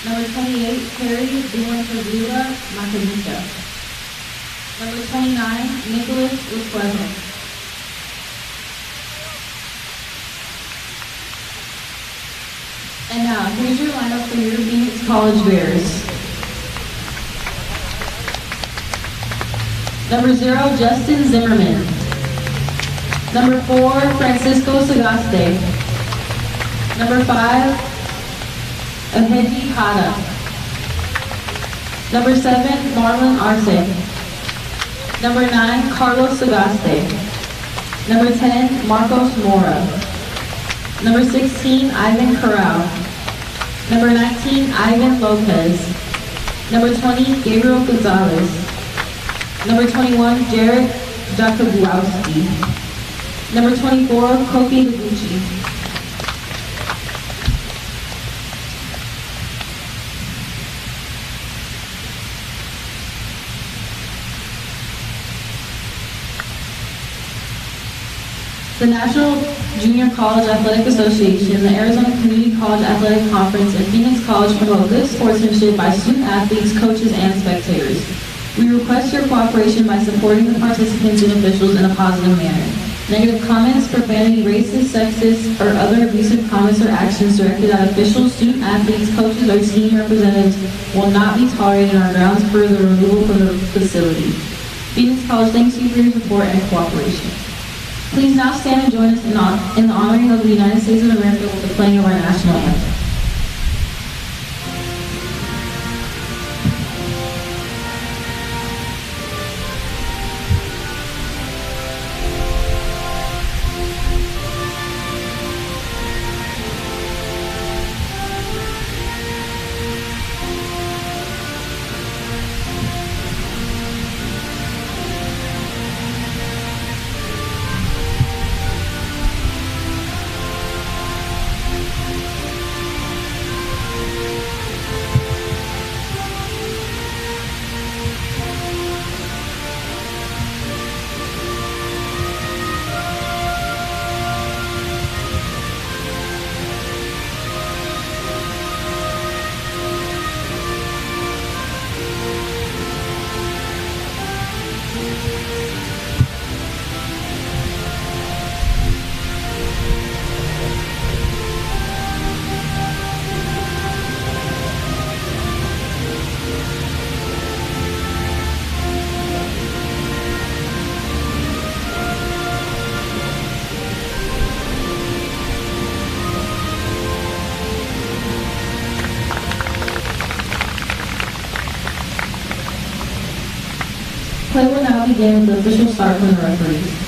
Number 28, Carrie Buenaventura Macanucha. Number 29, Nicholas Ucuejo. And now, here's your lineup for your Phoenix College Bears. Number 0, Justin Zimmerman. Number 4, Francisco Sagaste. Number 5, Aheji Hada. Number 7, Marlon Arce. Number 9, Carlos Sagaste. Number 10, Marcos Mora. Number 16, Ivan Corral. Number 19, Ivan Lopez. Number 20, Gabriel Gonzalez. Number 21, Jared Jakubowski. Number 24, Kofi Laguchi. The National Junior College Athletic Association, the Arizona Community College Athletic Conference, and Phoenix College promote good sportsmanship by student athletes, coaches, and spectators. We request your cooperation by supporting the participants and officials in a positive manner. Negative comments, profanity, racist, sexist, or other abusive comments or actions directed at officials, student athletes, coaches, or senior representatives will not be tolerated on grounds for the removal from the facility. Phoenix College thanks you for your support and cooperation. Please now stand and join us in the honoring of the United States of America with the playing of our national anthem. Play will now begin with the official start from the referees.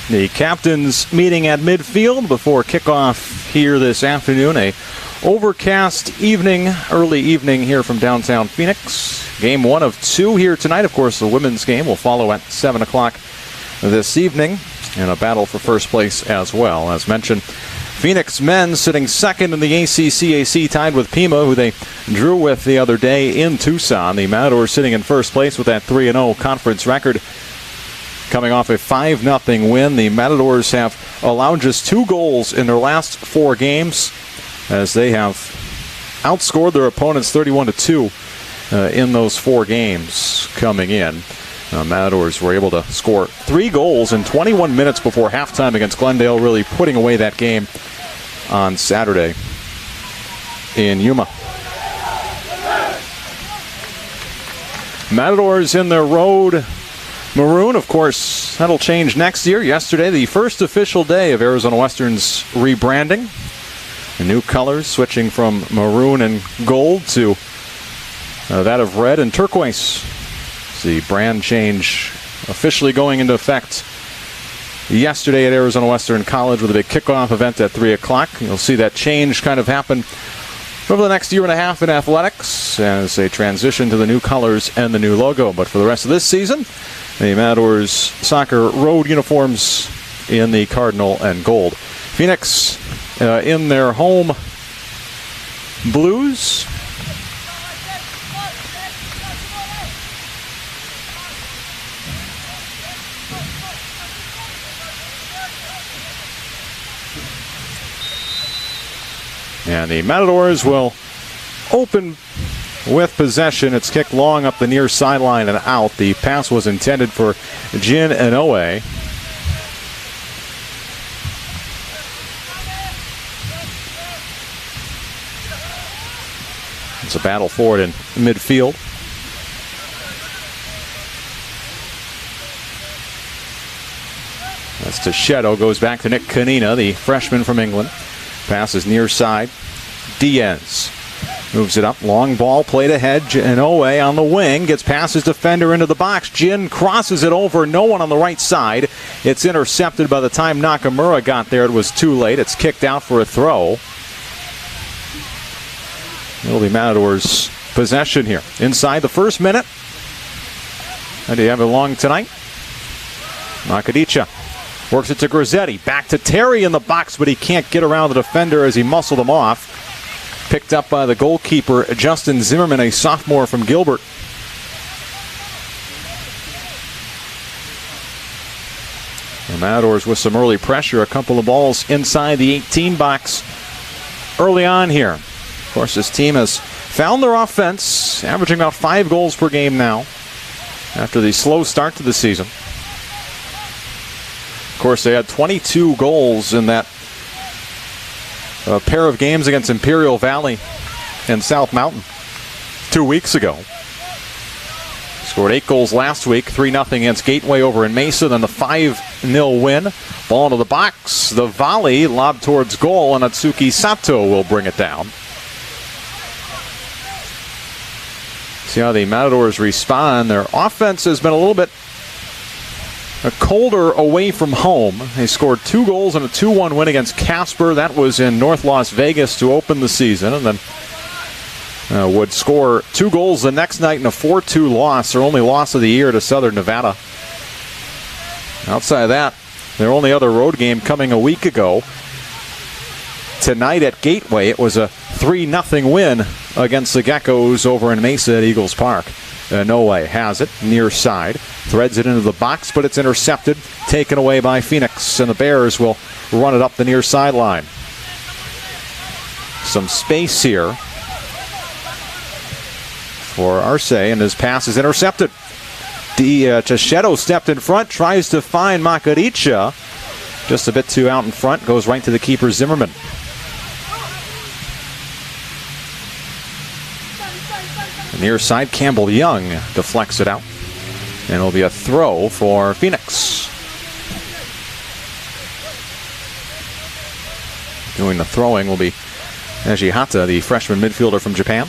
The captains meeting at midfield before kickoff here this afternoon. A overcast evening, early evening here from downtown Phoenix. Game 1 of 2 here tonight. Of course, the women's game will follow at 7 o'clock this evening. And a battle for first place as well. As mentioned, Phoenix men sitting second in the ACCAC, tied with Pima, who they drew with the other day in Tucson. The Matadors sitting in first place with that 3-0 conference record. Coming off a 5-0 win, the Matadors have allowed just 2 goals in their last 4 games, as they have outscored their opponents 31-2 in those 4 games coming in. Matadors were able to score 3 goals in 21 minutes before halftime against Glendale, really putting away that game on Saturday in Yuma. Matadors in their road maroon. Of course, that'll change next year. Yesterday, the first official day of Arizona Western's rebranding. The new colors switching from maroon and gold to that of red and turquoise. The brand change officially going into effect yesterday at Arizona Western College with a big kickoff event at 3 o'clock. You'll see that change kind of happen over the next year and a half in athletics as they transition to the new colors and the new logo. But for the rest of this season, the Matadors soccer road uniforms in the cardinal and gold. Phoenix in their home blues. And the Matadors will open with possession. It's kicked long up the near sideline and out. The pass was intended for Jin Inoue. It's a battle for it in midfield. That's Tacheto. Goes back to Nick Kanina, the freshman from England. Passes near side. Diaz moves it up. Long ball played ahead. Inoue on the wing. Gets past his defender into the box. Jin crosses it over. No one on the right side. It's intercepted by the time Nakamura got there. It was too late. It's kicked out for a throw. It'll be Matadors' possession here. Inside the first minute. How do you have it long tonight? Makadicha works it to Grizzetti. Back to Terry in the box, but he can't get around the defender as he muscled him off. Picked up by the goalkeeper, Justin Zimmerman, a sophomore from Gilbert. The Matadors with some early pressure. A couple of balls inside the 18 box early on here. Of course, this team has found their offense, averaging about 5 goals per game now after the slow start to the season. Of course, they had 22 goals in that pair of games against Imperial Valley and South Mountain 2 weeks ago. Scored 8 goals last week, 3-0 against Gateway over in Mesa, then the 5-0 win. Ball into the box, the volley, lob towards goal, and Atsuki Sato will bring it down. See how the Matadors respond. Their offense has been a little bit colder away from home. They scored 2 goals in a 2-1 win against Casper. That was in North Las Vegas to open the season. And then would score 2 goals the next night in a 4-2 loss, their only loss of the year to Southern Nevada. Outside of that, their only other road game coming a week ago. Tonight at Gateway, it was a 3-0 win against the Geckos over in Mesa at Eagles Park. Inoue has it, near side, threads it into the box, but it's intercepted, taken away by Phoenix, and the Bears will run it up the near sideline. Some space here for Arce, and his pass is intercepted. Tacheto stepped in front, tries to find Makaricha, just a bit too out in front, goes right to the keeper Zimmerman. Near side, Campbell Young deflects it out. And it'll be a throw for Phoenix. Doing the throwing will be Eiji Hata, the freshman midfielder from Japan.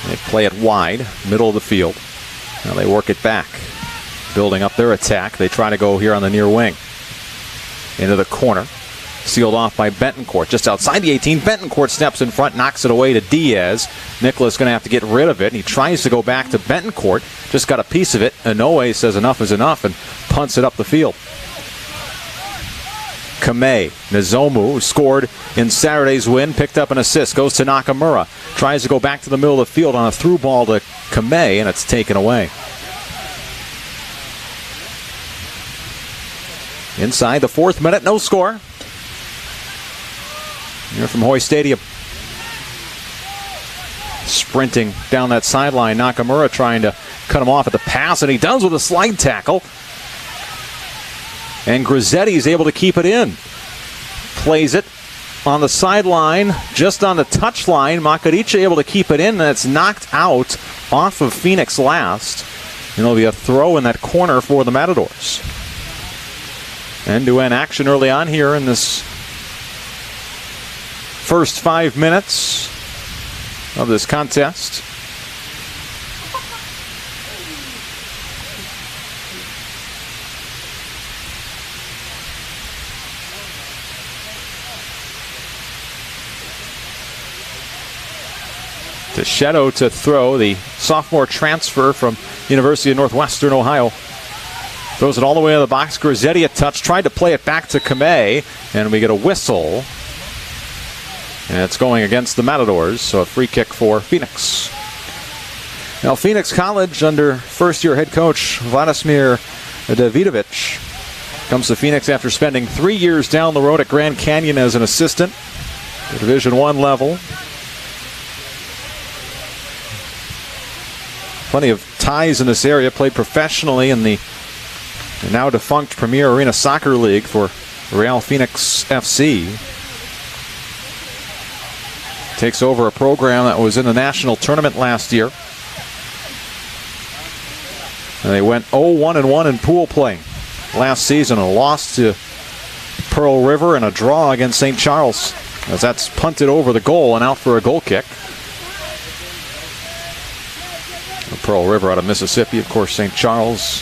They play it wide, middle of the field. Now they work it back. Building up their attack. They try to go here on the near wing. Into the corner. Sealed off by Bentoncourt. Just outside the 18, Bentoncourt steps in front, knocks it away to Diaz. Nicholas going to have to get rid of it. He tries to go back to Bentoncourt. Just got a piece of it. Inoue says enough is enough and punts it up the field. Kamei Nozomu, who scored in Saturday's win, picked up an assist. Goes to Nakamura. Tries to go back to the middle of the field on a through ball to Kamei, and it's taken away. Inside the 4th minute, no score. Here from Hoy Stadium. Sprinting down that sideline, Nakamura trying to cut him off at the pass, and he does with a slide tackle. And Grizzetti is able to keep it in. Plays it on the sideline, just on the touchline. Makaricha able to keep it in, and it's knocked out off of Phoenix last. And it'll be a throw in that corner for the Matadors. End-to-end action early on here in this first 5 minutes of this contest. DeShetto to throw, the sophomore transfer from University of Northwestern Ohio. Throws it all the way to the box. Grizzetti a touch, tried to play it back to Kamei, and we get a whistle. And it's going against the Matadors, so a free kick for Phoenix. Now Phoenix College under first-year head coach Vladimir Davidovich comes to Phoenix after spending 3 years down the road at Grand Canyon as an assistant at Division I level. Plenty of ties in this area. Played professionally in the now defunct Premier Arena Soccer League for Real Phoenix FC. Takes over a program that was in the national tournament last year. And they went 0-1-1 in pool play last season. A loss to Pearl River and a draw against St. Charles, as that's punted over the goal and out for a goal kick. Pearl River out of Mississippi, of course, St. Charles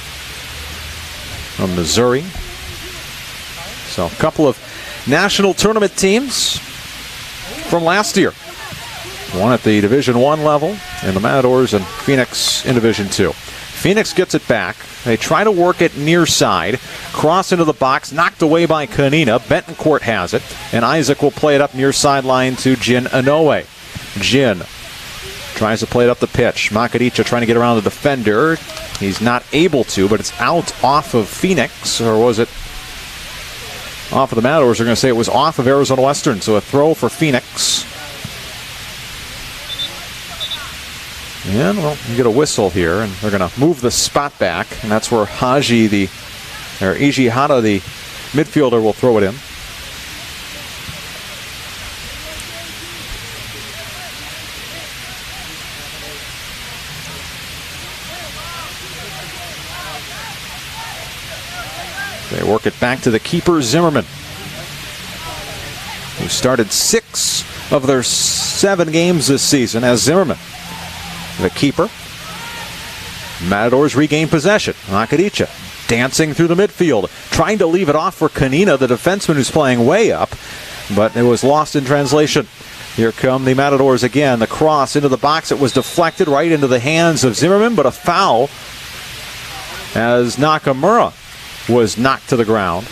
from Missouri. So a couple of national tournament teams from last year. One at the Division I level, and the Matadors and Phoenix in Division II. Phoenix gets it back. They try to work it near side. Cross into the box, knocked away by Kanina. Betancourt has it, and Isaac will play it up near sideline to Jin Inoue. Jin tries to play it up the pitch. Makadicha trying to get around the defender. He's not able to, but it's out off of Phoenix, or was it off of the Matadors? They're going to say it was off of Arizona Western, so a throw for Phoenix. And, well, you get a whistle here, and they're going to move the spot back, and that's where Ijihara, the midfielder, will throw it in. They work it back to the keeper, Zimmerman, who started 6 of their 7 games this season as Zimmerman, the keeper. Matadors regain possession. Makadicha dancing through the midfield, trying to leave it off for Kanina, the defenseman who's playing way up, but it was lost in translation. Here come the Matadors again. The cross into the box. It was deflected right into the hands of Zimmerman, but a foul as Nakamura was knocked to the ground.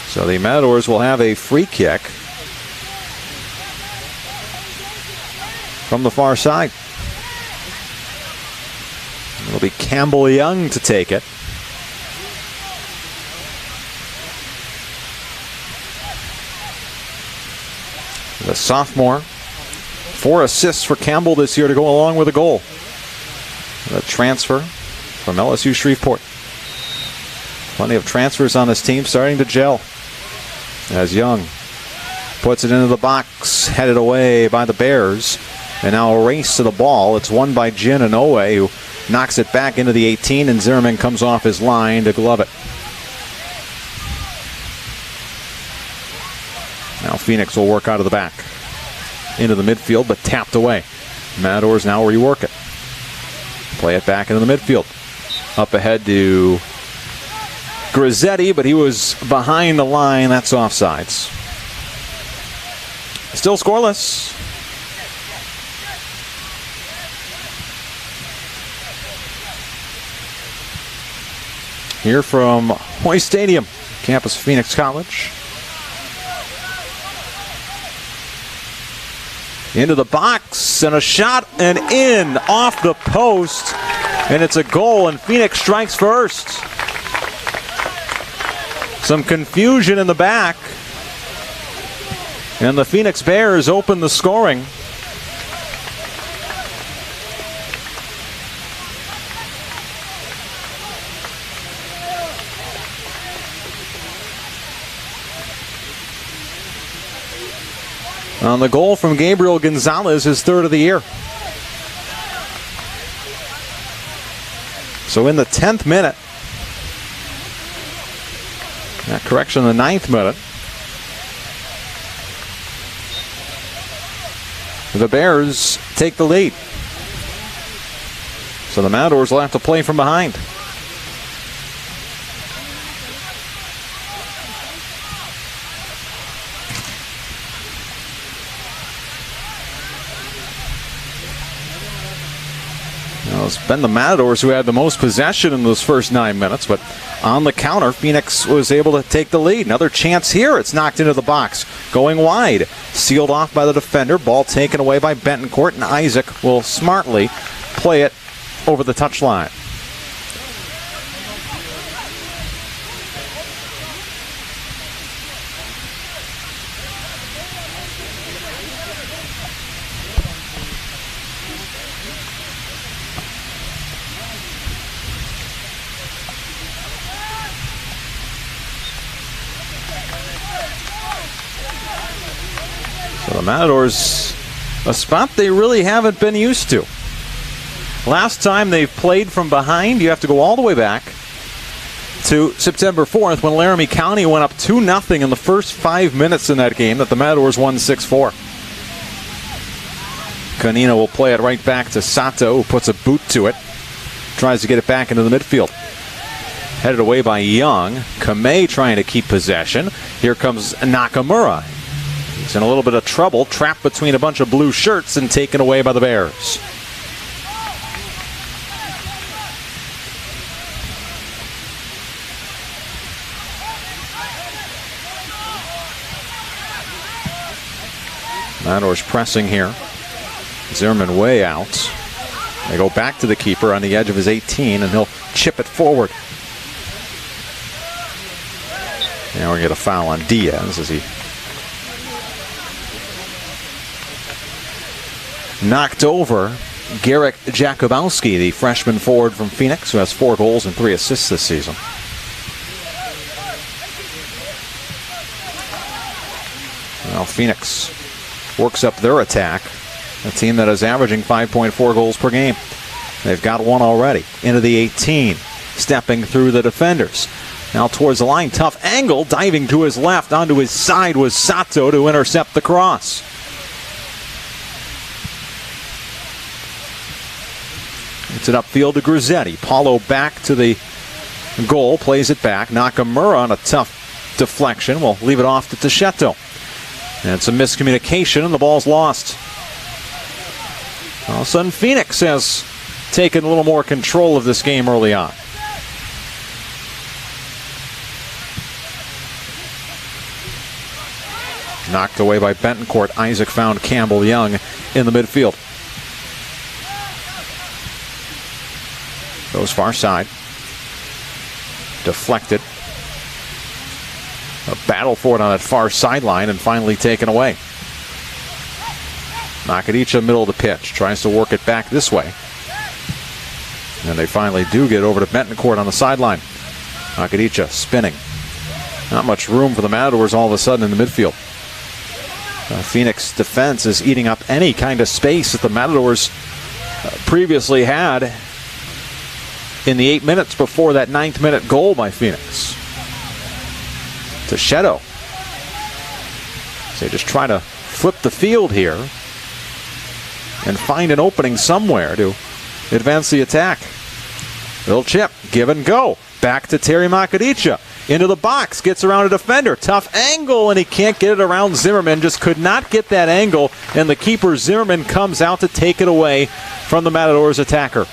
So the Matadors will have a free kick from the far side. It'll be Campbell Young to take it. The sophomore. 4 assists for Campbell this year to go along with a goal. The transfer from LSU Shreveport. Plenty of transfers on this team starting to gel. As Young puts it into the box, headed away by the Bears. And now a race to the ball. It's won by Jin Inoue, who knocks it back into the 18, and Zimmerman comes off his line to glove it. Now Phoenix will work out of the back into the midfield, but tapped away. Matadors now rework it. Play it back into the midfield. Up ahead to Grizzetti, but he was behind the line. That's offsides. Still scoreless. Here from Hoy Stadium, campus of Phoenix College. Into the box, and a shot, and in, off the post, and it's a goal, and Phoenix strikes first. Some confusion in the back, and the Phoenix Bears open the scoring. On the goal from Gabriel Gonzalez, his 3rd of the year. So in the 10th minute, correction, the 9th minute, the Bears take the lead. So the Matadors will have to play from behind. Well, it's been the Matadors who had the most possession in those first 9 minutes, but on the counter, Phoenix was able to take the lead. Another chance here. It's knocked into the box. Going wide. Sealed off by the defender. Ball taken away by Betancourt, and Isaac will smartly play it over the touchline. So the Matadors, a spot they really haven't been used to. Last time they've played from behind, you have to go all the way back to September 4th when Laramie County went up 2-0 in the first 5 minutes in that game that the Matadors won 6-4. Canino will play it right back to Sato, who puts a boot to it. Tries to get it back into the midfield. Headed away by Young. Kamei trying to keep possession. Here comes Nakamura. He's in a little bit of trouble, trapped between a bunch of blue shirts and taken away by the Bears. Matadors pressing here. Zimmerman way out. They go back to the keeper on the edge of his 18, and he'll chip it forward. Now we get a foul on Diaz as he knocked over Garrick Jakubowski, the freshman forward from Phoenix, who has 4 goals and 3 assists this season. Well, Phoenix works up their attack, a team that is averaging 5.4 goals per game. They've got one already into the 18, stepping through the defenders. Now towards the line, tough angle, diving to his left, onto his side was Sato to intercept the cross. It's it upfield to Grizzetti. Paulo back to the goal, plays it back. Nakamura on a tough deflection will leave it off to Techeto. And some miscommunication, and the ball's lost. All of a sudden, Phoenix has taken a little more control of this game early on. Knocked away by Betancourt. Isaac found Campbell Young in the midfield. Goes far side. Deflected. A battle for it on that far sideline and finally taken away. Nakadicha, middle of the pitch. Tries to work it back this way. And they finally do get over to Betancourt on the sideline. Nakadicha spinning. Not much room for the Matadors all of a sudden in the midfield. Phoenix defense is eating up any kind of space that the Matadors previously had in the 8 minutes before that 9th minute goal by Phoenix. Techeto. So they just try to flip the field here and find an opening somewhere to advance the attack. Little chip, give and go. Back to Terry Makadicha. Into the box, gets around a defender. Tough angle, and he can't get it around Zimmerman. Just could not get that angle, and the keeper, Zimmerman, comes out to take it away from the Matadors attacker.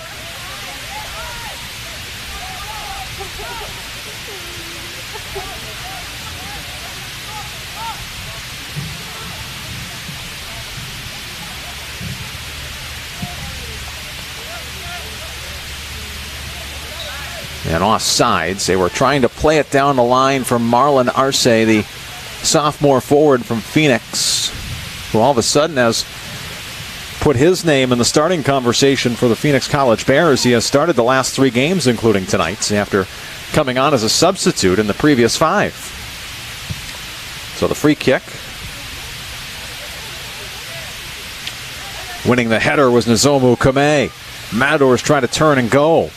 And off sides, they were trying to play it down the line from Marlon Arce, the sophomore forward from Phoenix, who all of a sudden has put his name in the starting conversation for the Phoenix College Bears. He has started the last 3 games, including tonight's, after coming on as a substitute in the previous 5. So the free kick. Winning the header was Nozomu Kamei. Matadors trying to turn and go.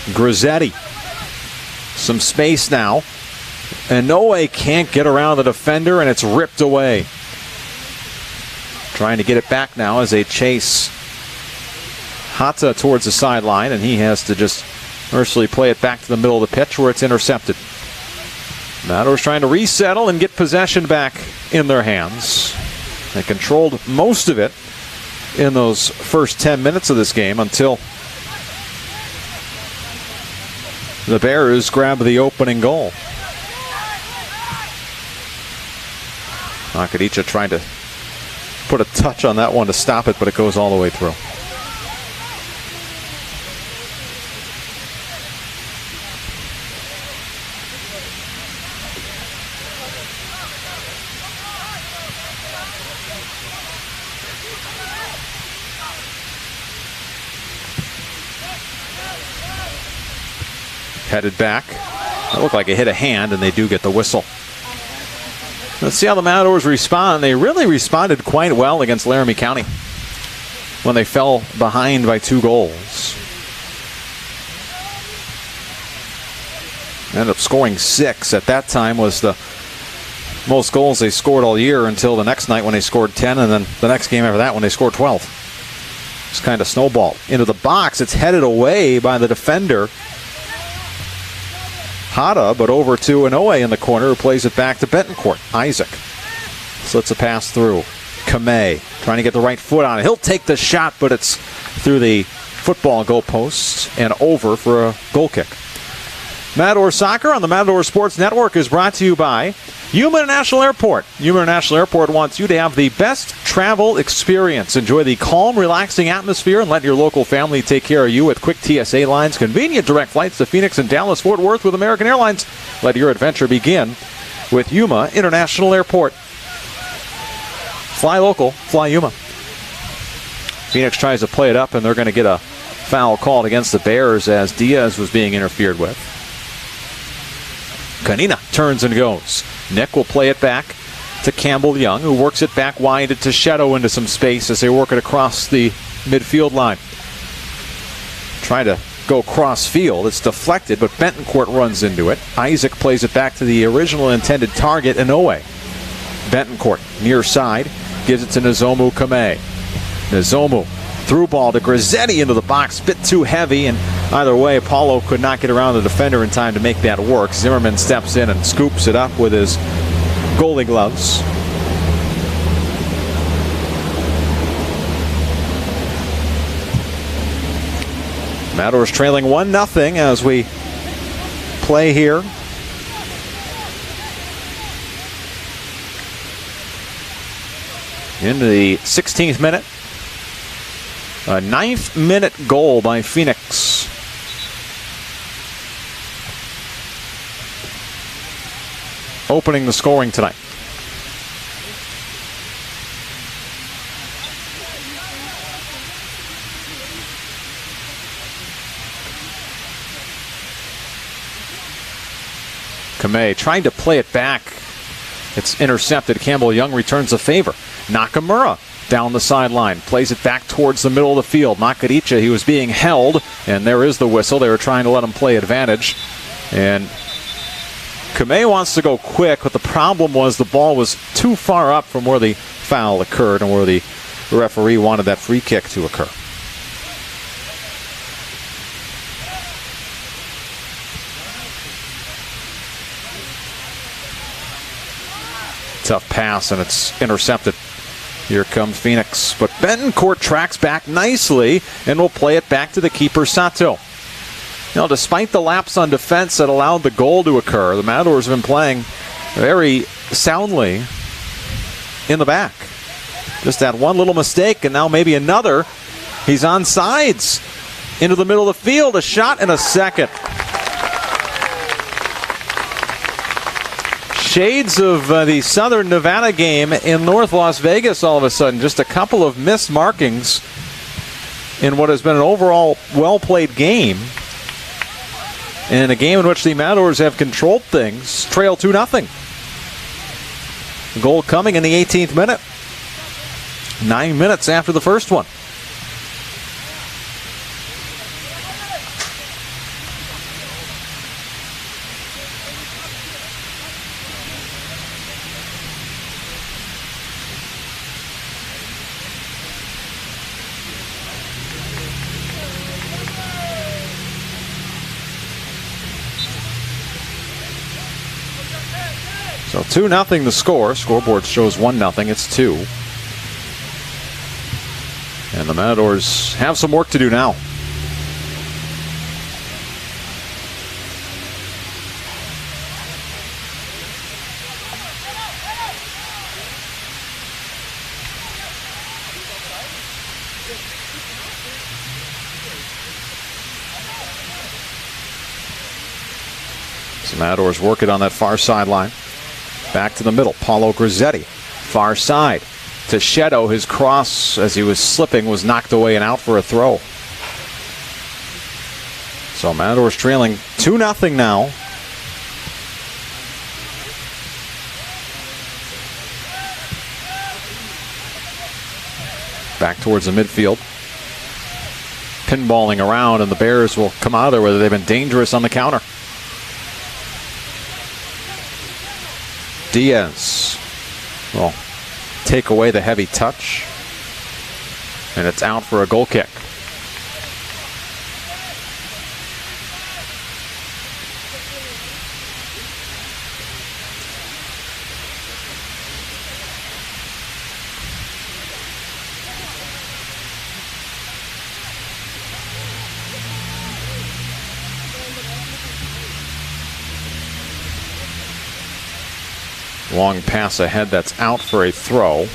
Grizzetti. Some space now. And Noe can't get around the defender, and it's ripped away. Trying to get it back now as they chase Hata towards the sideline, and he has to just mercifully play it back to the middle of the pitch where it's intercepted. Matadors trying to resettle and get possession back in their hands. They controlled most of it in those first 10 minutes of this game until the Bears grab the opening goal. Nakadicha trying to put a touch on that one to stop it, but it goes all the way through. Headed back. It looked like it hit a hand, and they do get the whistle. Let's see how the Matadors respond. They really responded quite well against Laramie County when they fell behind by 2 goals. Ended up scoring 6. At that time was the most goals they scored all year until the next night when they scored 10, and then the next game after that when they scored 12. It's kind of snowballed. Into the box, it's headed away by the defender, Hada, but over to Inoue in the corner, who plays it back to Betancourt. Isaac slits a pass through. Kamei trying to get the right foot on it. He'll take the shot, but it's through the football goalposts and over for a goal kick. Matador Soccer on the Matador Sports Network is brought to you by Yuma International Airport. Yuma International Airport wants you to have the best travel experience. Enjoy the calm, relaxing atmosphere and let your local family take care of you with quick TSA lines, convenient direct flights to Phoenix and Dallas-Fort Worth with American Airlines. Let your adventure begin with Yuma International Airport. Fly local, fly Yuma. Phoenix tries to play it up, and they're going to get a foul called against the Bears as Diaz was being interfered with. Kanina turns and goes. Nick will play it back to Campbell Young, who works it back wide to Shadow into some space as they work it across the midfield line. Trying to go cross field. It's deflected, but Betancourt runs into it. Isaac plays it back to the original intended target, Inoue. Betancourt, near side, gives it to Nozomu Kamei. Nozomu, through ball to Grizzetti into the box, bit too heavy, and either way, Paulo could not get around the defender in time to make that work. Zimmerman steps in and scoops it up with his goalie gloves. Matadors trailing 1-0 as we play here. Into the 16th minute. A 9th minute goal by Phoenix. Opening the scoring tonight. Kamei trying to play it back. It's intercepted. Campbell Young returns the favor. Nakamura down the sideline, plays it back towards the middle of the field. Nakadicha, he was being held, and there is the whistle. They were trying to let him play advantage. And Kamei wants to go quick, but the problem was the ball was too far up from where the foul occurred and where the referee wanted that free kick to occur. Tough pass, and it's intercepted. Here comes Phoenix, but Betancourt tracks back nicely and will play it back to the keeper, Sato. Now, despite the lapse on defense that allowed the goal to occur, the Matadors have been playing very soundly in the back. Just that one little mistake, and now maybe another. He's on sides into the middle of the field. A shot and a second. Shades of the Southern Nevada game in North Las Vegas all of a sudden. Just a couple of missed markings in what has been an overall well-played game. In a game in which the Matadors have controlled things, trail 2-0. Goal coming in the 18th minute. 9 minutes after the first one. So 2-0 the score. Scoreboard shows 1-0. It's 2. And the Matadors have some work to do now. So Matadors work it on that far sideline. Back to the middle. Paulo Grizzetti. Far side to Shadow. His cross, as he was slipping, was knocked away and out for a throw. So Matadors trailing 2-0 now. Back towards the midfield. Pinballing around, and the Bears will come out of there, whether they've been dangerous on the counter. Diaz will take away the heavy touch, and it's out for a goal kick. Long pass ahead, that's out for a throw.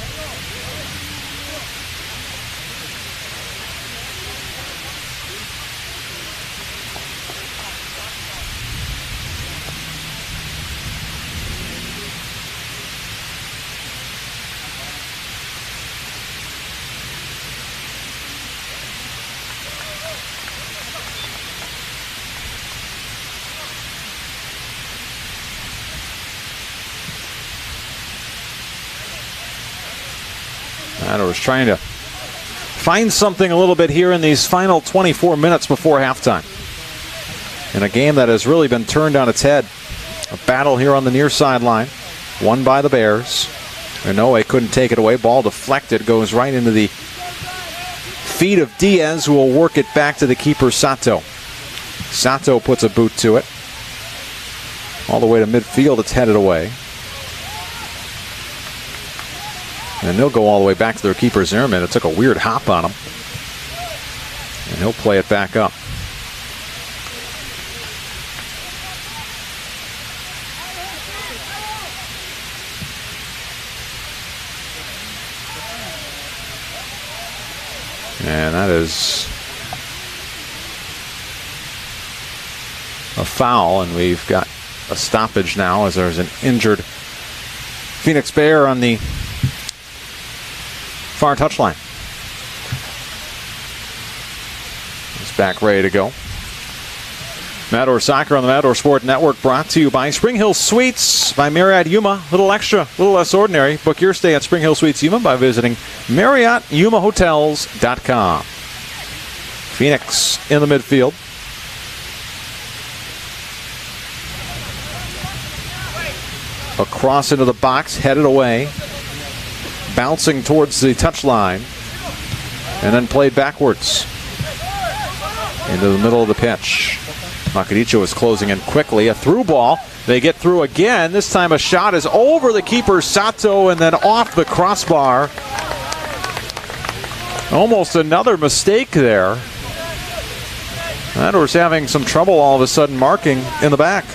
Matadors trying to find something a little bit here in these final 24 minutes before halftime. In a game that has really been turned on its head. A battle here on the near sideline. Won by the Bears. Inoue couldn't take it away. Ball deflected. Goes right into the feet of Diaz, who will work it back to the keeper, Sato. Sato puts a boot to it. All the way to midfield, it's headed away. And they'll go all the way back to their keeper, Zimmerman. It took a weird hop on him. And he'll play it back up. And that is a foul, and we've got a stoppage now as there's an injured Phoenix Bear on the far touchline. It's back ready to go. Matador Soccer on the Matador Sport Network, brought to you by Spring Hill Suites by Marriott Yuma. Little extra, little less ordinary. Book your stay at Spring Hill Suites Yuma by visiting MarriottYumaHotels.com. Phoenix in the midfield. Across into the box, headed away. Bouncing towards the touchline, and then played backwards into the middle of the pitch. Makadicho is closing in quickly. A through ball. They get through again. This time a shot is over the keeper, Sato, and then off the crossbar. Almost another mistake there. Matadors having some trouble all of a sudden marking in the back.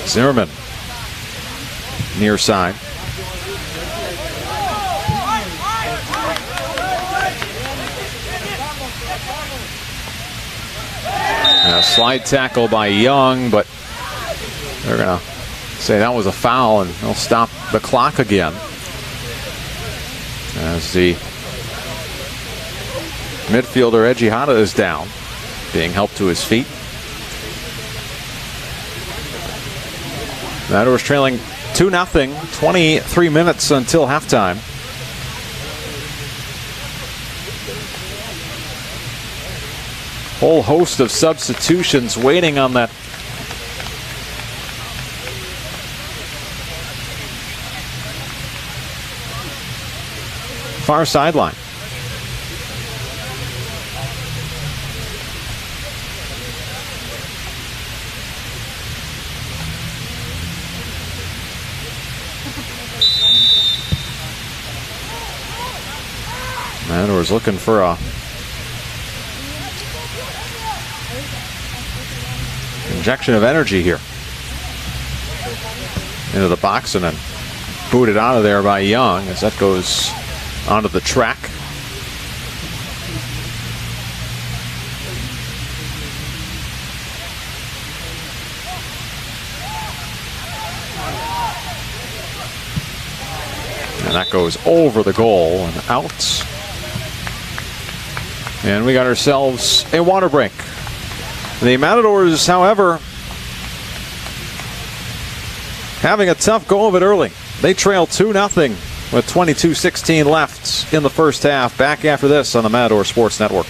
Zimmerman, near side. And a slide tackle by Young, but they're going to say that was a foul, and they'll stop the clock again. As the midfielder, Ejihata, is down, being helped to his feet. Matadors trailing 2-0, 23 minutes until halftime. Whole host of substitutions waiting on that far sideline. Matadors looking for a injection of energy here. Into the box and then booted out of there by Young, as that goes onto the track. And that goes over the goal and out. And we got ourselves a water break. The Matadors, however, having a tough go of it early. They trail 2-0 with 22:16 left in the first half. Back after this on the Matador Sports Network.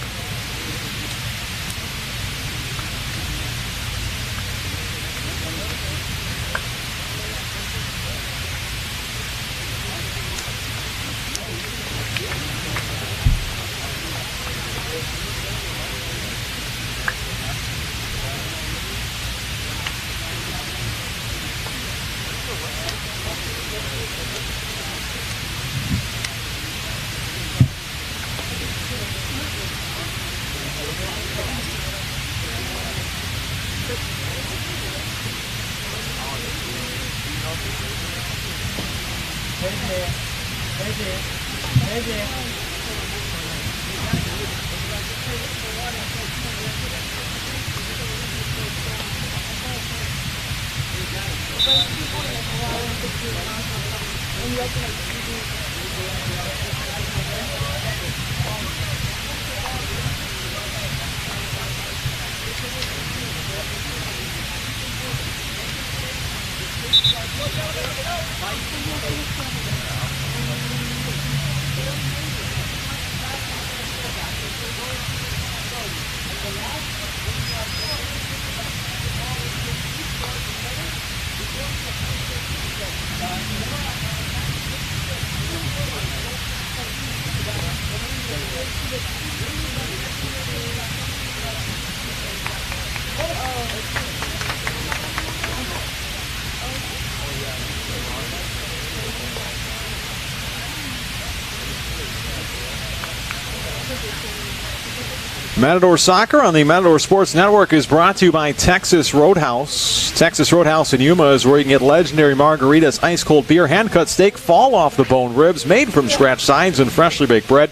Matador Soccer on the Matador Sports Network is brought to you by Texas Roadhouse. Texas Roadhouse in Yuma is where you can get legendary margaritas, ice-cold beer, hand-cut steak, fall-off-the-bone ribs, made from scratch sides, and freshly baked bread.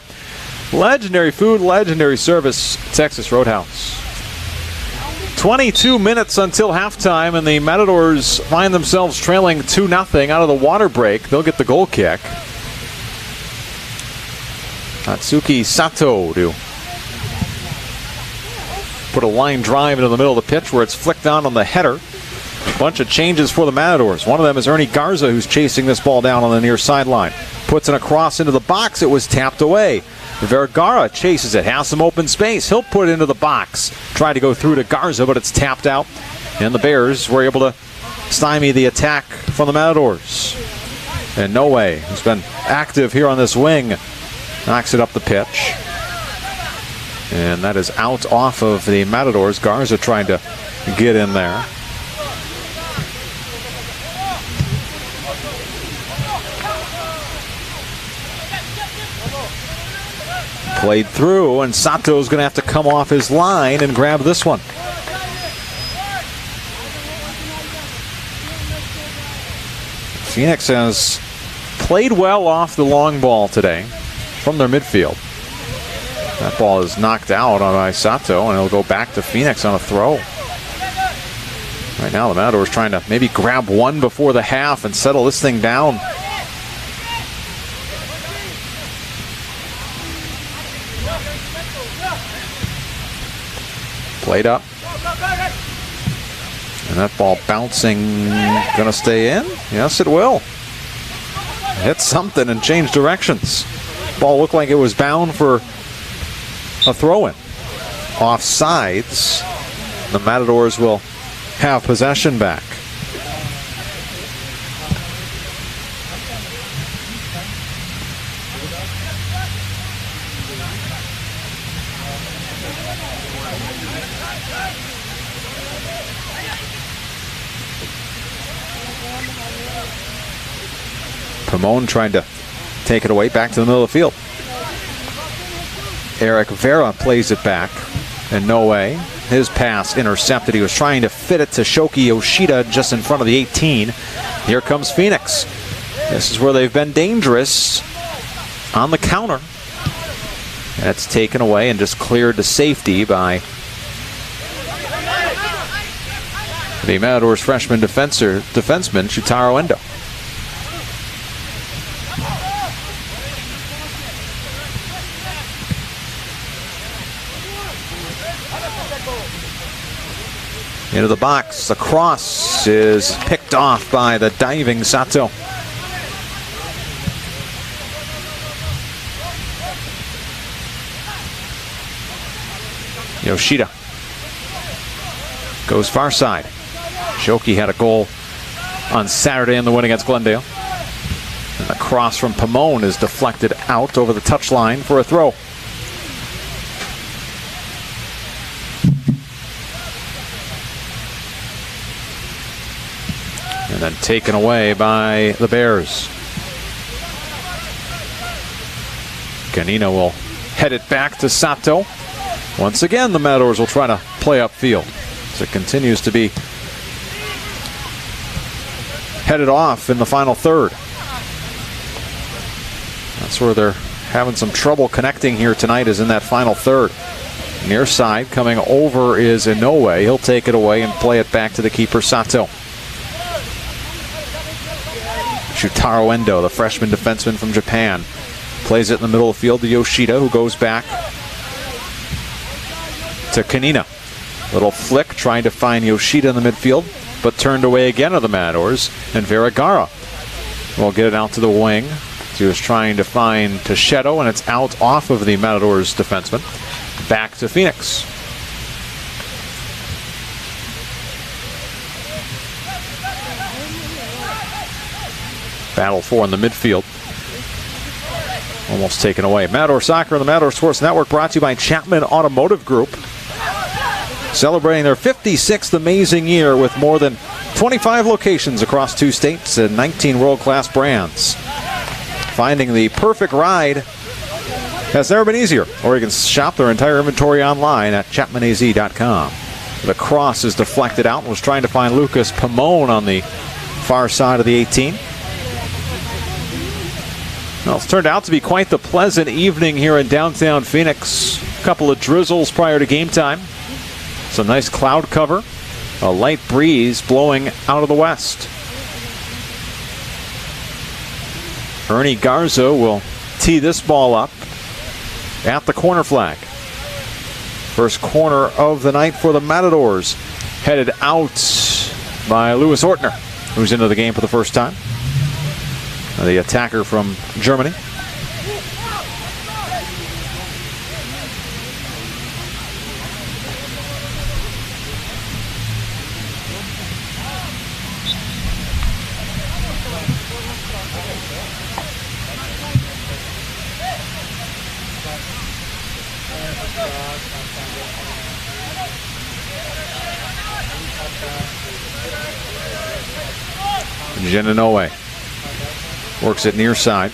Legendary food, legendary service, Texas Roadhouse. 22 minutes until halftime, and the Matadors find themselves trailing 2-0 out of the water break. They'll get the goal kick. Atsuki Sato to put a line drive into the middle of the pitch where it's flicked on the header. A bunch of changes for the Matadors. One of them is Ernie Garza, who's chasing this ball down on the near sideline. Puts it across into the box. It was tapped away. Vergara chases it, has some open space. He'll put it into the box. Try to go through to Garza, but it's tapped out. And the Bears were able to stymie the attack from the Matadors. And Noe, who's been active here on this wing, knocks it up the pitch. And that is out off of the Matadors. Garza trying to get in there. Played through, and Sato's going to have to come off his line and grab this one. Phoenix has played well off the long ball today from their midfield. That ball is knocked out by Sato, and it'll go back to Phoenix on a throw. Right now, the Matadors trying to maybe grab one before the half and settle this thing down. Played up. And that ball bouncing, gonna stay in? Yes, it will. Hit something and change directions. Ball looked like it was bound for a throw-in. Offsides. The Matadors will have possession back. Pomone trying to take it away back to the middle of the field. Eric Vera plays it back, and no way. His pass intercepted. He was trying to fit it to Shoki Yoshida just in front of the 18. Here comes Phoenix. This is where they've been dangerous on the counter. And it's taken away and just cleared to safety by the Matadors freshman defenseman, Shutaro Endo. Into the box, the cross is picked off by the diving Sato. Yoshida goes far side. Shoki had a goal on Saturday in the win against Glendale. And the cross from Pomone is deflected out over the touchline for a throw. And then taken away by the Bears. Canino will head it back to Sato. Once again, the Matadors will try to play upfield as it continues to be headed off in the final third. That's where they're having some trouble connecting here tonight, is in that final third. Near side coming over is Inoue. He'll take it away and play it back to the keeper, Sato. Shutaro Endo, the freshman defenseman from Japan, plays it in the middle of the field to Yoshida, who goes back to Kanina. Little flick trying to find Yoshida in the midfield, but turned away again of the Matadors, and Vergara will get it out to the wing. He was trying to find Tacheto, and it's out off of the Matadors defenseman. Back to Phoenix. Battle for in the midfield. Almost taken away. Matador Soccer and the Matador Sports Network brought to you by Chapman Automotive Group. Celebrating their 56th amazing year with more than 25 locations across 2 states and 19 world-class brands. Finding the perfect ride has never been easier, or you can shop their entire inventory online at chapmanaz.com. The cross is deflected out and was trying to find Lucas Pomone on the far side of the 18. Well, it's turned out to be quite the pleasant evening here in downtown Phoenix. A couple of drizzles prior to game time. Some nice cloud cover. A light breeze blowing out of the west. Ernie Garza will tee this ball up at the corner flag. First corner of the night for the Matadors. Headed out by Louis Ortner, who's into the game for the first time. The attacker from Germany. Inoue works it near side.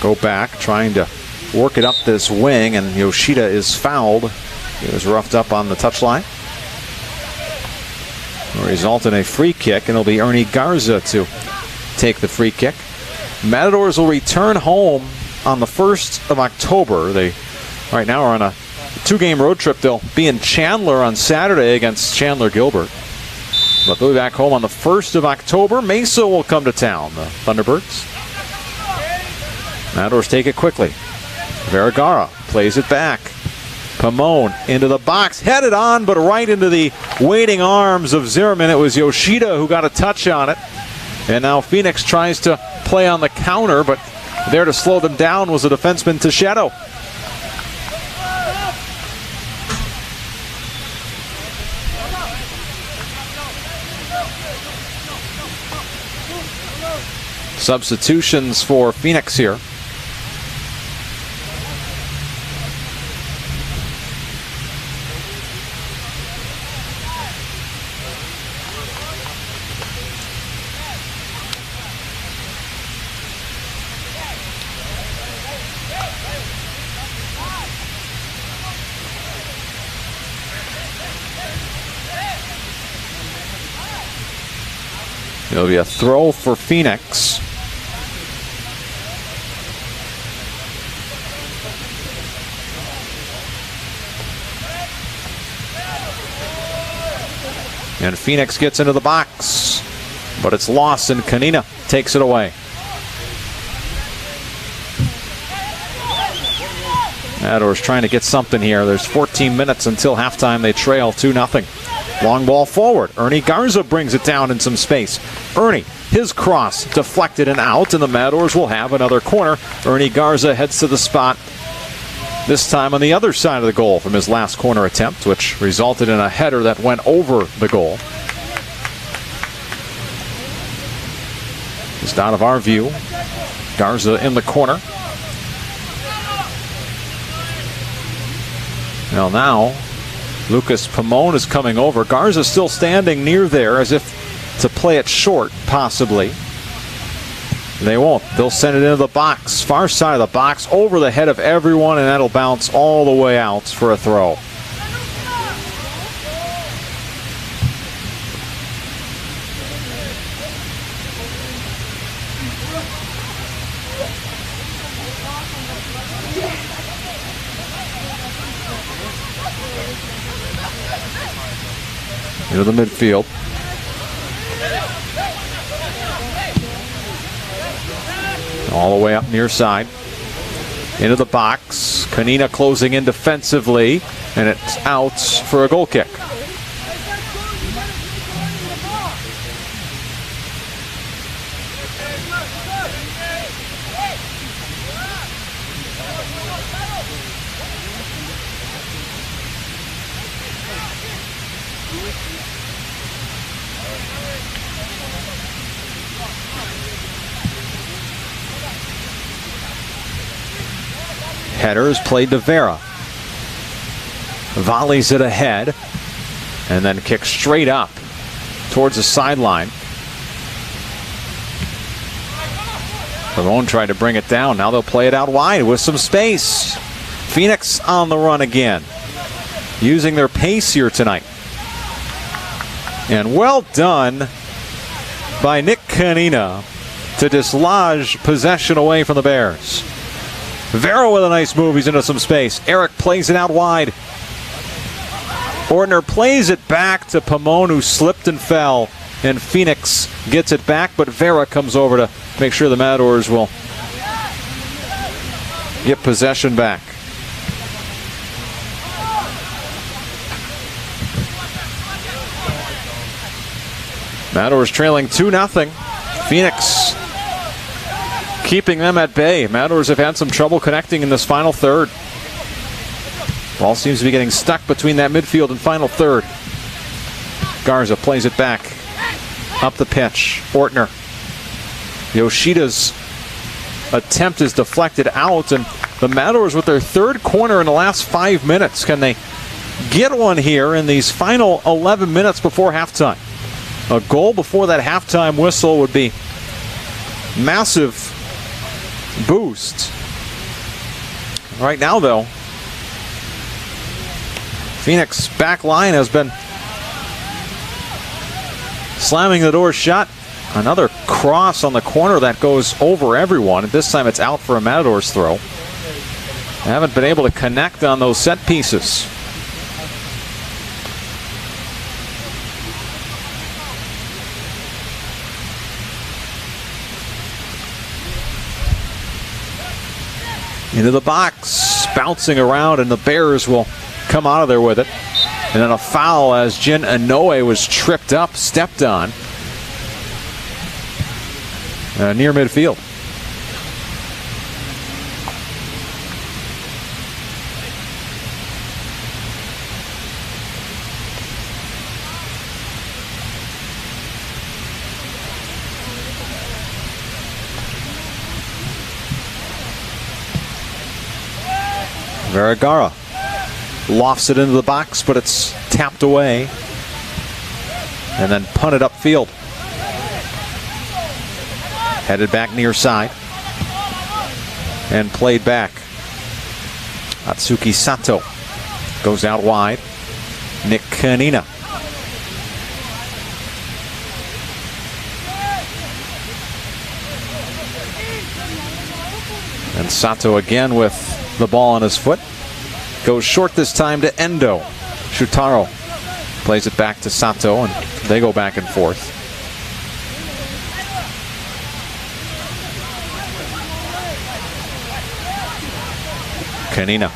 Go back, trying to work it up this wing, and Yoshida is fouled. He was roughed up on the touchline. Will result in a free kick, and it'll be Ernie Garza to take the free kick. Matadors will return home on the 1st of October. They right now are on a 2-game road trip. They'll be in Chandler on Saturday against Chandler Gilbert. But they'll be back home on the 1st of October. Mesa will come to town, the Thunderbirds. Matadors take it quickly. Vergara plays it back. Pomone into the box, headed on, but right into the waiting arms of Zimmerman. It was Yoshida who got a touch on it. And now Phoenix tries to play on the counter, but there to slow them down was the defenseman Tacheto. Substitutions for Phoenix here. It'll be a throw for Phoenix. And Phoenix gets into the box, but it's lost, and Kanina takes it away. Matadors trying to get something here. There's 14 minutes until halftime. They trail 2-0. Long ball forward. Ernie Garza brings it down in some space. Ernie, his cross deflected and out, and the Matadors will have another corner. Ernie Garza heads to the spot, this time on the other side of the goal from his last corner attempt, which resulted in a header that went over the goal. Just out of our view. Garza in the corner. Well, now Lucas Pamon is coming over. Garza still standing near there as if to play it short, possibly. They won't. They'll send it into the box. Far side of the box, over the head of everyone, and that'll bounce all the way out for a throw. Into the midfield. All the way up near side. Into the box. Kanina closing in defensively, and it's out for a goal kick. Header is played to Vera. Volleys it ahead and then kicks straight up towards the sideline. Ramon tried to bring it down. Now they'll play it out wide with some space. Phoenix on the run again, using their pace here tonight. And well done by Nick Kanina to dislodge possession away from the Bears. Vera with a nice move. He's into some space. Eric plays it out wide. Ortner plays it back to Pamon, who slipped and fell. And Phoenix gets it back, but Vera comes over to make sure the Matadors will get possession back. Matadors trailing 2-0. Phoenix keeping them at bay. Matadors have had some trouble connecting in this final third. Ball seems to be getting stuck between that midfield and final third. Garza plays it back up the pitch. Ortner. Yoshida's attempt is deflected out, and the Matadors with their third corner in the last 5 minutes. Can they get one here in these final 11 minutes before halftime? A goal before that halftime whistle would be massive boost. Right now, though, Phoenix back line has been slamming the door shut. Another cross on the corner that goes over everyone. This time it's out for a Matadors throw. They haven't been able to connect on those set pieces. Into the box, bouncing around, and the Bears will come out of there with it. And then a foul as Jin Inoue was tripped up, stepped on, near midfield. Vergara lofts it into the box, but it's tapped away and then punted upfield. Headed back near side and played back. Atsuki Sato goes out wide. Nick Kanina. And Sato again with the ball on his foot. Goes short this time to Endo. Shutaro plays it back to Sato, and they go back and forth. Kanina.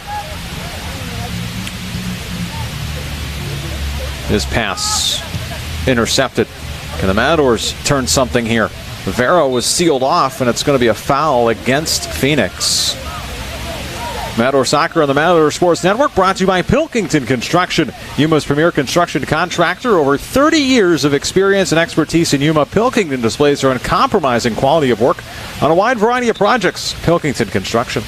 His pass intercepted. Can the Matadors turn something here? Vera was sealed off, and it's going to be a foul against Phoenix. Matador Soccer on the Matador Sports Network, brought to you by Pilkington Construction, Yuma's premier construction contractor. Over 30 years of experience and expertise in Yuma, Pilkington displays their uncompromising quality of work on a wide variety of projects. Pilkington Construction.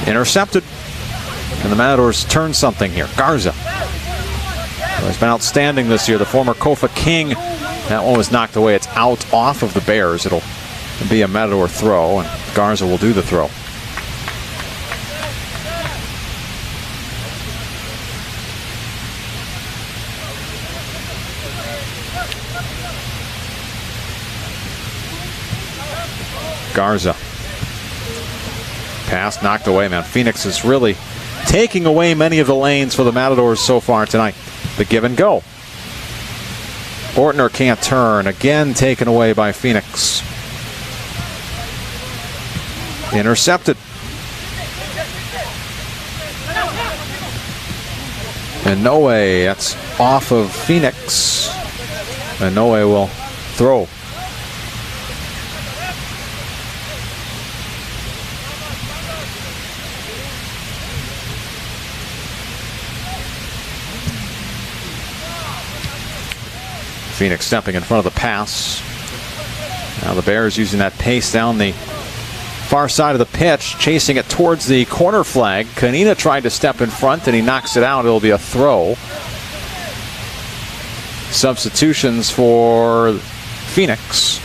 Intercepted. And the Matadors turn something here. Garza. He's been outstanding this year. The former Kofa King. That one was knocked away. It's out off of the Bears. It'll be a Matador throw, and Garza will do the throw. Garza. Pass knocked away, man. Phoenix is really taking away many of the lanes for the Matadors so far tonight. The give and go. Ortner can't turn. Again taken away by Phoenix. Intercepted. And Noe, that's off of Phoenix. And Noe will throw. Phoenix stepping in front of the pass. Now the Bears using that pace down the far side of the pitch, chasing it towards the corner flag. Kanina tried to step in front and he knocks it out. It'll be a throw. Substitutions for Phoenix.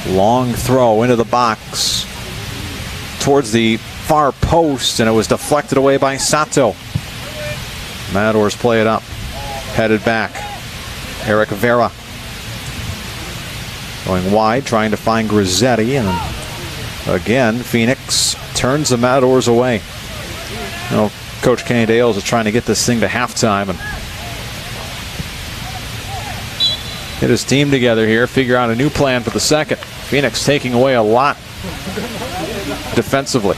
Long throw into the box towards the far post, and it was deflected away by Sato. Matadors play it up. Headed back. Eric Vera going wide, trying to find Grizzetti, and again Phoenix turns the Matadors away. You know, Coach Kenny Dales is trying to get this thing to halftime and get his team together here, figure out a new plan for the second. Phoenix taking away a lot defensively.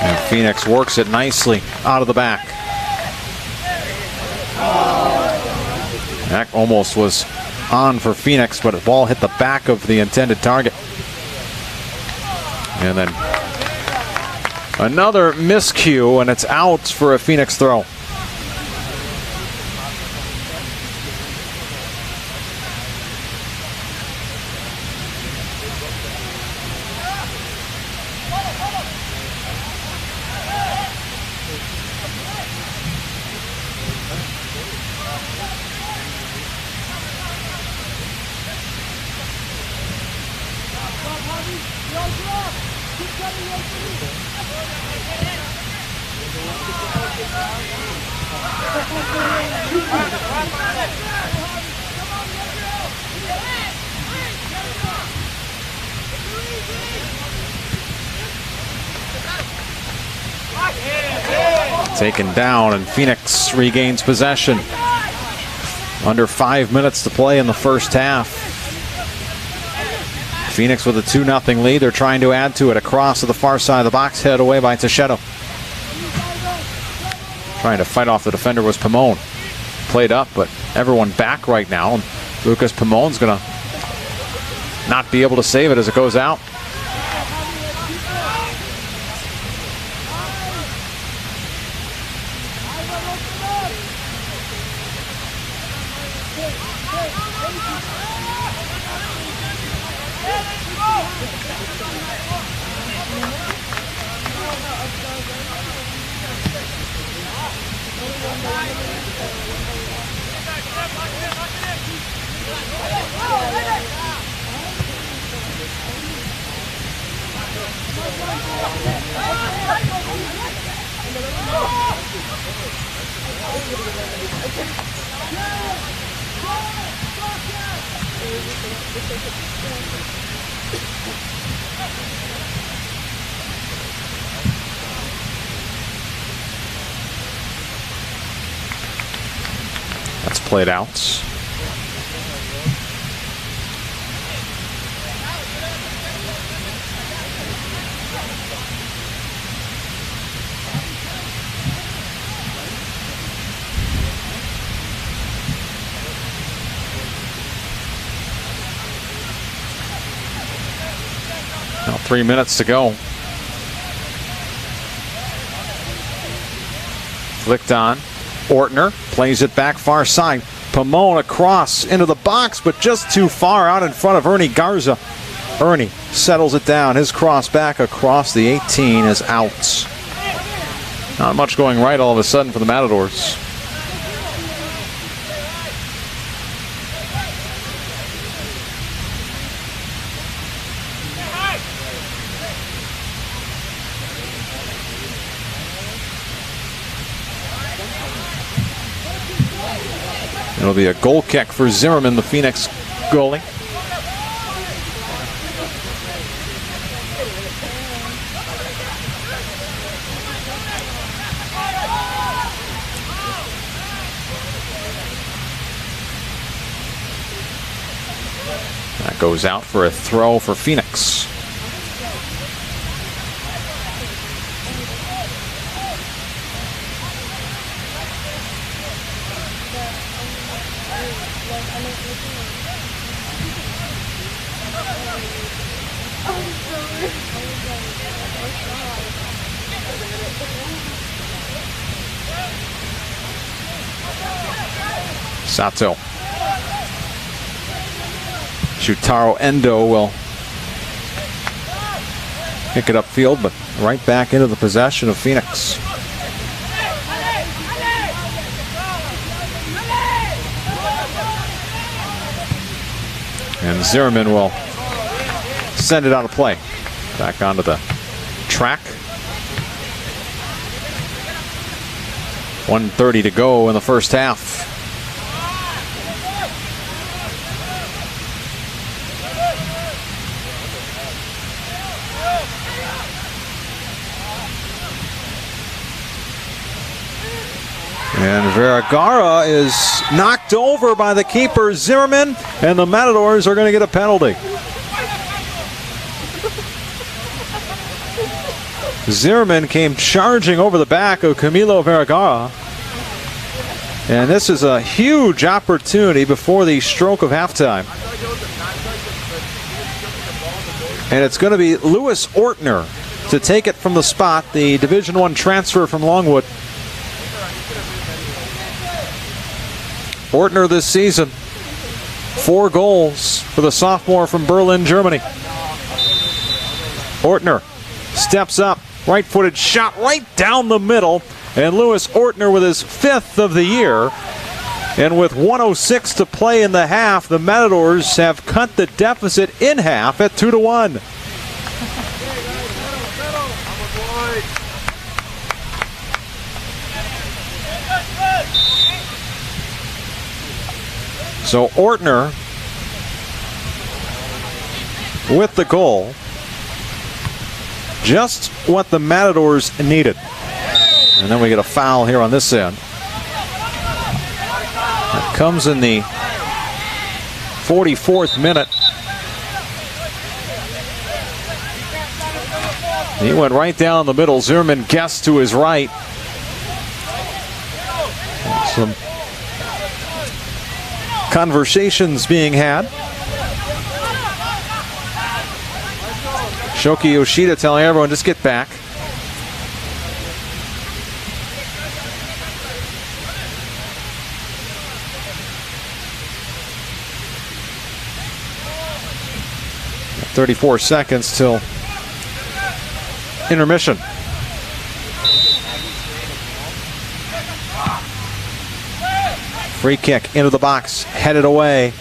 And Phoenix works it nicely out of the back. That almost was on for Phoenix, but the ball hit the back of the intended target. And then another miscue, and it's out for a Phoenix throw. Taken down, and Phoenix regains possession. Under 5 minutes to play in the first half. Phoenix with a 2-0 lead. They're trying to add to it. Across to the far side of the box, headed away by Teixeira. Trying to fight off the defender was Pimon. Played up, but everyone back right now. And Lucas Pimon's going to not be able to save it as it goes out. That's played out. Now 3 minutes to go. Flicked on. Ortner plays it back far side. Pimon across into the box, but just too far out in front of Ernie Garza. Ernie settles it down. His cross back across the 18 is out. Not much going right all of a sudden for the Matadors. It'll be a goal kick for Zimmerman, the Phoenix goalie. That goes out for a throw for Phoenix. Sato. Shutaro Endo will pick it upfield, but right back into the possession of Phoenix. And Zimmerman will send it out of play. Back onto the track. 1:30 to go in the first half. And Vergara is knocked over by the keeper, Zimmerman, and the Matadors are going to get a penalty. Zimmerman came charging over the back of Camilo Vergara. And this is a huge opportunity before the stroke of halftime. And it's going to be Lewis Ortner to take it from the spot, the Division I transfer from Longwood. Ortner this season, 4 goals for the sophomore from Berlin, Germany. Ortner steps up, right-footed shot right down the middle, and Lewis Ortner with his 5th of the year. And with 1:06 to play in the half, the Matadors have cut the deficit in half at 2-1. So Ortner with the goal. Just what the Matadors needed. And then we get a foul here on this end. That comes in the 44th minute. He went right down the middle. Zimmerman guessed to his right. Some conversations being had. Shoki Yoshida telling everyone, just get back. "34 seconds till intermission." Free kick into the box, headed away,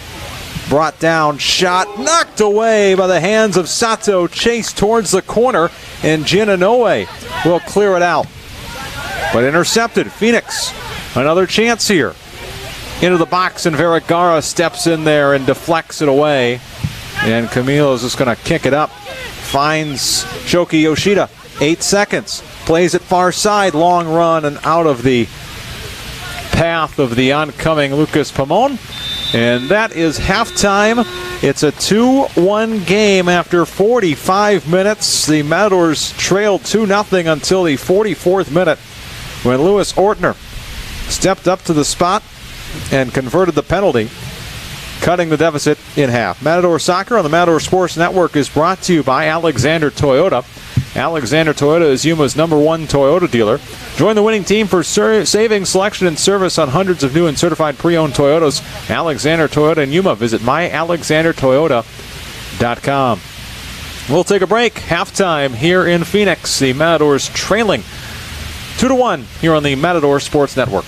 brought down, shot, knocked away by the hands of Sato, chased towards the corner, and Ginanoe will clear it out. But intercepted. Phoenix, another chance here. Into the box, and Vergara steps in there and deflects it away. And Camilo's just going to kick it up. Finds Shoki Yoshida. 8 seconds. Plays it far side. Long run and out of the path of the oncoming Lucas Pomon. And that is halftime. It's a 2-1 game after 45 minutes. The Matadors trailed 2-0 until the 44th minute when Louis Ortner stepped up to the spot and converted the penalty, cutting the deficit in half. Matador Soccer on the Matador Sports Network is brought to you by Alexander Toyota. Alexander Toyota is Yuma's #1 Toyota dealer. Join the winning team for saving, selection, and service on hundreds of new and certified pre-owned Toyotas. Alexander Toyota in Yuma. Visit myalexandertoyota.com. We'll take a break. Halftime here in Phoenix. The Matadors trailing 2-1 here on the Matador Sports Network.